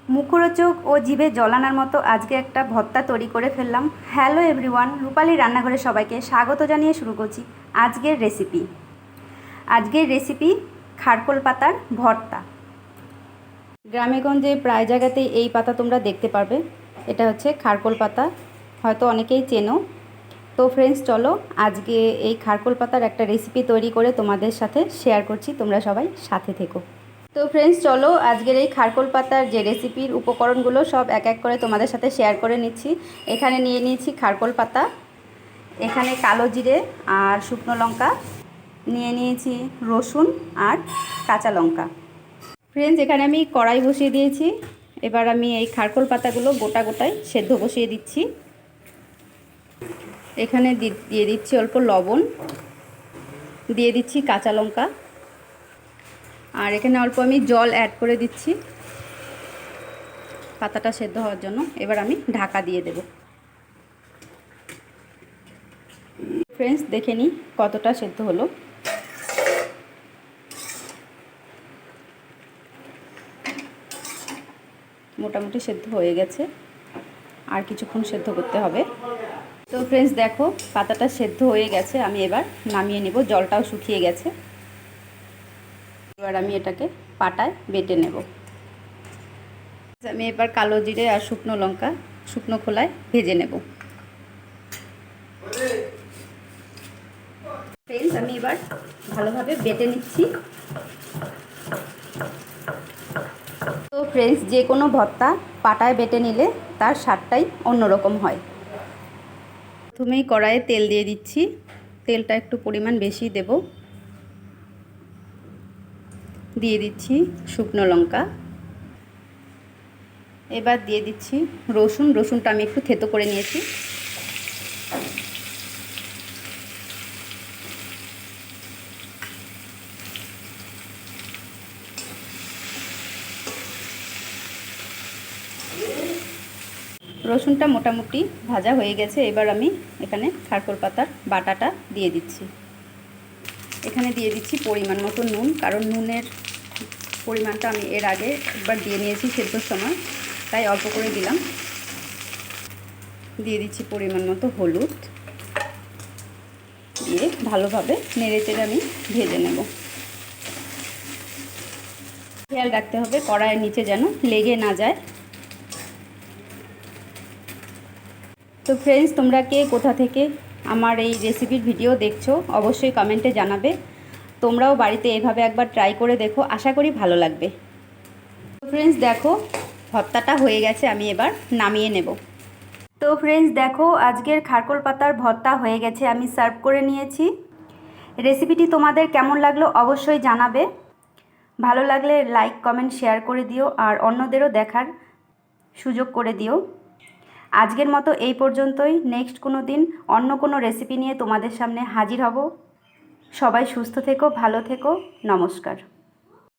মুখরোচক ও জিভে জলানোর মতো আজকে একটা ভর্তা তৈরি করে ফেললাম। হ্যালো এভরিওয়ান, রূপালী রান্নাঘরে সবাইকে স্বাগত জানিয়ে শুরু করছি আজকের রেসিপি খারকোল পাতার ভর্তা। গ্রামেগঞ্জে প্রায় জায়গাতেই এই পাতা তোমরা দেখতে পারবে। এটা হচ্ছে খারকোল পাতা, হয়তো অনেকেই চেনো। তো ফ্রেন্ডস, চলো আজকে এই খারকোল পাতার একটা রেসিপি তৈরি করে তোমাদের সাথে শেয়ার করছি, তোমরা সবাই সাথে থেকো। তো ফ্রেন্ডস, চলো আজকের এই খারকোল পাতার যে রেসিপির উপকরণগুলো সব এক এক করে তোমাদের সাথে শেয়ার করে নিচ্ছি। এখানে নিয়ে নিয়েছি খারকোল পাতা, এখানে কালো জিরে আর শুকনো লঙ্কা, নিয়ে নিয়েছি রসুন আর কাঁচা লঙ্কা। ফ্রেন্ডস, এখানে আমি কড়াই বসিয়ে দিয়েছি। এবার আমি এই খারকোল পাতাগুলো গোটা গোটায় সেদ্ধ বসিয়ে দিচ্ছি। এখানে দিয়ে দিচ্ছি অল্প লবণ, দিয়ে দিচ্ছি কাঁচা লঙ্কা, আর এখানে অল্প আমি জল অ্যাড করে দিচ্ছি পাতাটা সেদ্ধ হওয়ার জন্য। এবার আমি ঢাকা দিয়ে দেব। ফ্রেন্ডস, দেখে নিই কতটা সেদ্ধ হলো। মোটামুটি সেদ্ধ হয়ে গেছে, আর কিছুক্ষণ সেদ্ধ করতে হবে। তো ফ্রেন্ডস, দেখো পাতাটা সেদ্ধ হয়ে গেছে, আমি এবার নামিয়ে নেব। জলটাও শুকিয়ে গেছে। এবার আমি এটাকে পাটায় বেটে নেব। আমি এবার কালো জিরে আর শুকনো লঙ্কা শুকনো খোলায় ভেজে নেব। ফ্রেন্ডস, আমি এবার ভালোভাবে বেটে নিচ্ছি। তো ফ্রেন্ডস, যে কোনো ভর্তা পাটায় বেটে নিলে তার স্বাদটাই অন্যরকম হয়। প্রথমেই কড়াইয়ে তেল দিয়ে দিচ্ছি। তেলটা একটু পরিমাণ বেশি দেব। দিয়ে দিচ্ছি শুকনো লঙ্কা। এবার দিয়ে দিচ্ছি রসুনটা আমি একটু থেতো করে নিয়েছি। রসুনটা মোটামুটি ভাজা হয়ে গেছে। এবার আমি এখানে খারকোল পাতার বাটাটা দিয়ে দিচ্ছি। এখানে দিয়ে দিচ্ছি পরিমাণ মতো নুন, কারণ নুনের পরিমাণটা আমি এর আগে একবার দিয়ে নিয়েছি সেদ্ধর সময়, তাই অল্প করে দিলাম। দিয়ে দিচ্ছি পরিমাণ মতো হলুদ, দিয়ে ভালোভাবে নেড়েচেড়ে আমি ভেজে নেব। খেয়াল রাখতে হবে কড়াইয়ের নিচে যেন লেগে না যায়। তো ফ্রেন্ডস, তোমরা কে কোথা থেকে আমার এই রেসিপির ভিডিও দেখছো অবশ্যই কমেন্টে জানাবে। তোমরাও বাড়িতে এভাবে একবার ট্রাই করে দেখো, আশা করি ভালো লাগবে। তো ফ্রেন্ডস, দেখো ভর্তাটা হয়ে গেছে, আমি এবার নামিয়ে নেব। তো ফ্রেন্ডস, দেখো আজকের খারকোল পাতার ভর্তা হয়ে গেছে, আমি সার্ভ করে নিয়েছি। রেসিপিটি তোমাদের কেমন লাগলো অবশ্যই জানাবে। ভালো লাগলে লাইক কমেন্ট শেয়ার করে দিও, আর অন্যদেরও দেখার সুযোগ করে দিও। আজকের মতো এই পর্যন্তই। নেক্সট কোনো দিন অন্য কোনো রেসিপি নিয়ে তোমাদের সামনে হাজির হব। সবাই সুস্থ থেকো, ভালো থেকো, নমস্কার।